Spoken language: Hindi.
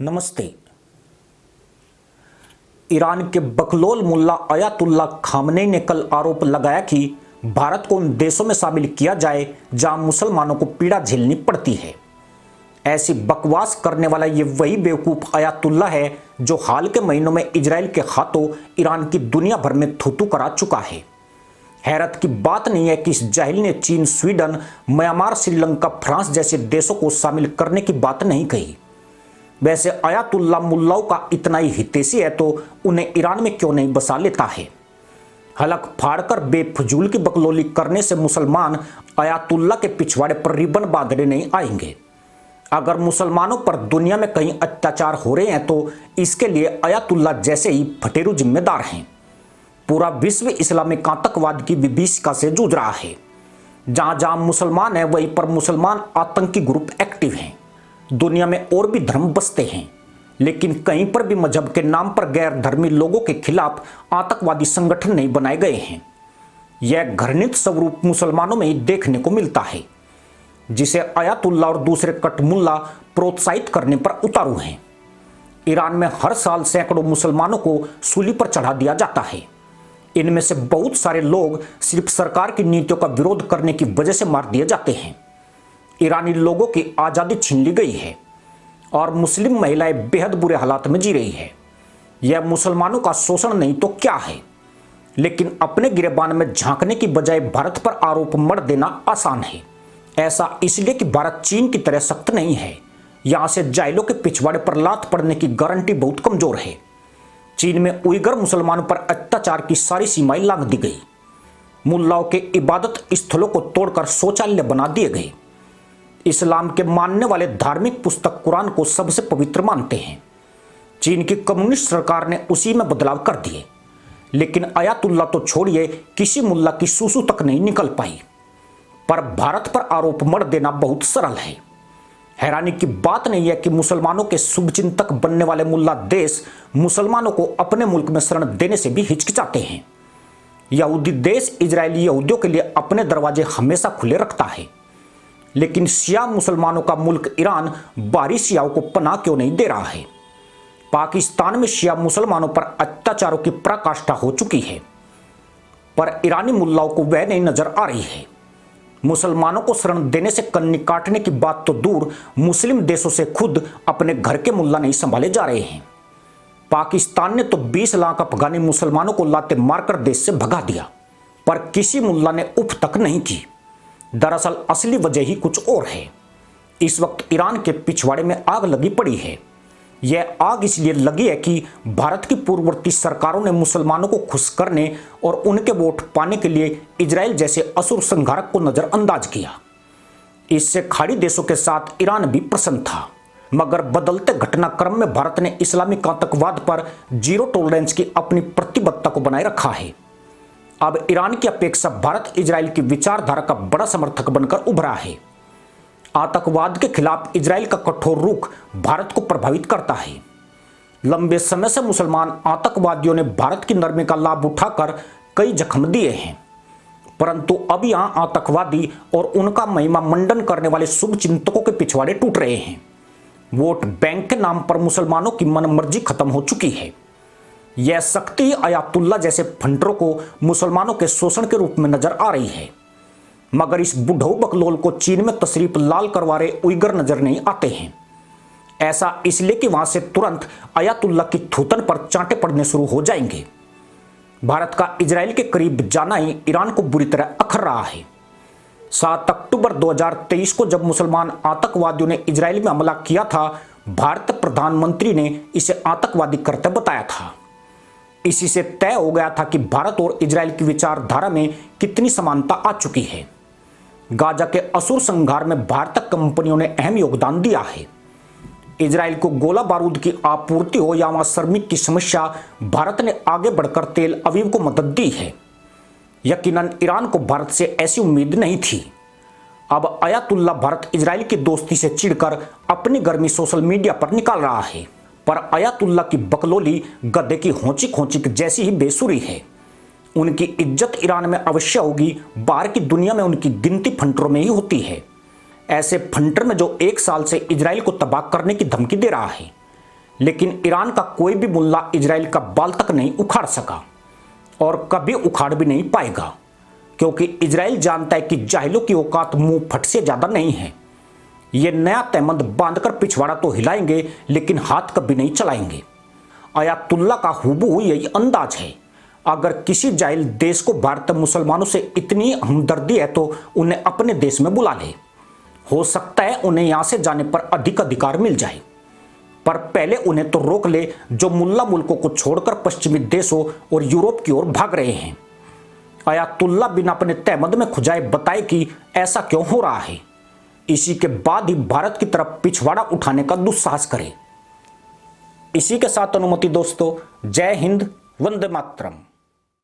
नमस्ते। ईरान के बकलौल मुल्ला अयातुल्ला खामनेई ने कल आरोप लगाया कि भारत को उन देशों में शामिल किया जाए जहां मुसलमानों को पीड़ा झेलनी पड़ती है। ऐसी बकवास करने वाला ये वही बेवकूफ़ अयातुल्ला है जो हाल के महीनों में इजराइल के हाथों ईरान की दुनिया भर में थूथू करा चुका है। हैरत की बात नहीं है कि इस जाहिल ने चीन, स्वीडन, म्यांमार, श्रीलंका, फ्रांस जैसे देशों को शामिल करने की बात नहीं कही। वैसे अयातुल्ला मुल्लाओं का इतना ही हितैषी है तो उन्हें ईरान में क्यों नहीं बसा लेता है। हलक फाड़कर बेफजूल की बकलोली करने से मुसलमान अयातुल्ला के पिछवाड़े पर रिबन बांधने नहीं आएंगे। अगर मुसलमानों पर दुनिया में कहीं अत्याचार हो रहे हैं तो इसके लिए अयातुल्ला जैसे ही फटेरू जिम्मेदार हैं। पूरा विश्व इस्लामिक आतंकवाद की विभीषिका से जूझ रहा है। जहां जहां मुसलमान हैं वहीं पर मुसलमान आतंकी ग्रुप एक्टिव हैं। दुनिया में और भी धर्म बसते हैं, लेकिन कहीं पर भी मजहब के नाम पर गैर धर्मी लोगों के खिलाफ आतंकवादी संगठन नहीं बनाए गए हैं। यह घृणित स्वरूप मुसलमानों में ही देखने को मिलता है, जिसे अयातुल्ला और दूसरे कटमुल्ला प्रोत्साहित करने पर उतारू हैं। ईरान में हर साल सैकड़ों मुसलमानों को सूली पर चढ़ा दिया जाता है। इनमें से बहुत सारे लोग सिर्फ सरकार की नीतियों का विरोध करने की वजह से मार दिए जाते हैं। ईरानी लोगों की आज़ादी छीन ली गई है और मुस्लिम महिलाएं बेहद बुरे हालात में जी रही है। यह मुसलमानों का शोषण नहीं तो क्या है। लेकिन अपने गिरेबान में झांकने की बजाय भारत पर आरोप मढ़ देना आसान है। ऐसा इसलिए कि भारत चीन की तरह सख्त नहीं है। यहाँ से जाहिलों के पिछवाड़े पर लात पड़ने की गारंटी बहुत कमजोर है। चीन में उइगर मुसलमानों पर अत्याचार की सारी सीमाएं लांघ दी गई। मुल्लाओं के इबादत स्थलों को तोड़कर शौचालय बना दिए गए। इस्लाम के मानने वाले धार्मिक पुस्तक कुरान को सबसे पवित्र मानते हैं। चीन की कम्युनिस्ट सरकार ने उसी में बदलाव कर दिए। लेकिन अयातुल्ला तो छोड़िए, किसी मुल्ला की सूसू तक नहीं निकल पाई। पर भारत पर आरोप मढ़ देना बहुत सरल है। हैरानी की बात नहीं है कि मुसलमानों के शुभचिंतक बनने वाले मुल्ला देश मुसलमानों को अपने मुल्क में शरण देने से भी हिचकिचाते हैं। यहूदी देश इजरायली यहूदियों के लिए अपने दरवाजे हमेशा खुले रखता है, लेकिन शिया मुसलमानों का मुल्क ईरान बाहरी शियाओं को पनाह क्यों नहीं दे रहा है। पाकिस्तान में शिया मुसलमानों पर अत्याचारों की पराकाष्ठा हो चुकी है, पर ईरानी मुल्लाओं को वह नहीं नजर आ रही है। मुसलमानों को शरण देने से कन्नी काटने की बात तो दूर, मुस्लिम देशों से खुद अपने घर के मुल्ला नहीं संभाले जा रहे हैं। पाकिस्तान ने तो 20 लाख अफगानी मुसलमानों को लाते मारकर देश से भगा दिया, पर किसी मुल्ला ने उफ तक नहीं की। दरअसल असली वजह ही कुछ और है। इस वक्त ईरान के पिछवाड़े में आग लगी पड़ी है। यह आग इसलिए लगी है कि भारत की पूर्ववर्ती सरकारों ने मुसलमानों को खुश करने और उनके वोट पाने के लिए इजराइल जैसे असुर संहारक को नजरअंदाज किया। इससे खाड़ी देशों के साथ ईरान भी प्रसन्न था, मगर बदलते घटनाक्रम में भारत ने इस्लामिक आतंकवाद पर जीरो टॉलरेंस की अपनी प्रतिबद्धता को बनाए रखा है। अब ईरान की अपेक्षा भारत इजराइल की विचारधारा का बड़ा समर्थक बनकर उभरा है। आतंकवाद के खिलाफ इजराइल का कठोर रुख भारत को प्रभावित करता है। लंबे समय से मुसलमान आतंकवादियों ने भारत की नरमी का लाभ उठाकर कई जख्म दिए हैं, परंतु अब यहां आतंकवादी और उनका महिमा मंडन करने वाले शुभ चिंतकों के पिछवाड़े टूट रहे हैं। वोट बैंक के नाम पर मुसलमानों की मनमर्जी खत्म हो चुकी है। यह शक्ति अयातुल्ला जैसे फंडरों को मुसलमानों के शोषण के रूप में नजर आ रही है, मगर इस बुढ़ऊ बकलोल को चीन में तशरीफ लाल करवा रहे उइगर नजर नहीं आते हैं। ऐसा इसलिए कि वहां से तुरंत अयातुल्ला की थूथन पर चांटे पड़ने शुरू हो जाएंगे। भारत का इजराइल के करीब जाना ही ईरान को बुरी तरह अखर रहा है। 7 अक्टूबर 2023 को जब मुसलमान आतंकवादियों ने इजराइल में हमला किया था, भारतीय प्रधानमंत्री ने इसे आतंकवादी कृत्य बताया था। इसी से तय हो गया था कि भारत और इजराइल की विचारधारा में कितनी समानता आ चुकी है। गाजा के असुर संहार में भारतीय कंपनियों ने अहम योगदान दिया है। इजराइल को गोला बारूद की आपूर्ति हो या वहां श्रमिक की समस्या, भारत ने आगे बढ़कर तेल अवीव को मदद दी है। यकीनन ईरान को भारत से ऐसी उम्मीद नहीं थी। अब अयातुल्ला भारत इजराइल की दोस्ती से चिढ़कर अपनी गर्मी सोशल मीडिया पर निकाल रहा है, पर अयातुल्ला की बकलोली गधे की होंचिक होंचिक जैसी ही बेसुरी है। उनकी इज्जत ईरान में अवश्य होगी, बाहर की दुनिया में उनकी गिनती फंटरों में ही होती है। ऐसे फंटर में जो 1 साल से इजराइल को तबाह करने की धमकी दे रहा है, लेकिन ईरान का कोई भी मुल्ला इजराइल का बाल तक नहीं उखाड़ सका और कभी उखाड़ भी नहीं पाएगा, क्योंकि इजराइल जानता है कि जाहिलों की औकात मुंह फट से ज्यादा नहीं है। ये नया तहमंद बांधकर पिछवाड़ा तो हिलाएंगे, लेकिन हाथ कभी नहीं चलाएंगे। अयातुल्ला का हुबहू यही अंदाज है। अगर किसी जाहिल देश को भारतीय मुसलमानों से इतनी हमदर्दी है तो उन्हें अपने देश में बुला ले। हो सकता है उन्हें यहां से जाने पर अधिक अधिकार मिल जाए, पर पहले उन्हें तो रोक ले जो मुल्ला मुल्कों को छोड़कर पश्चिमी देशों और यूरोप की ओर भाग रहे हैं। अयातुल्ला बिना अपने तहमंद में खुजाए बताए कि ऐसा क्यों हो रहा है। इसी के बाद ही भारत की तरफ पिछवाड़ा उठाने का दुस्साहस करे। इसी के साथ अनुमति दोस्तों, जय हिंद, वंदे मातरम।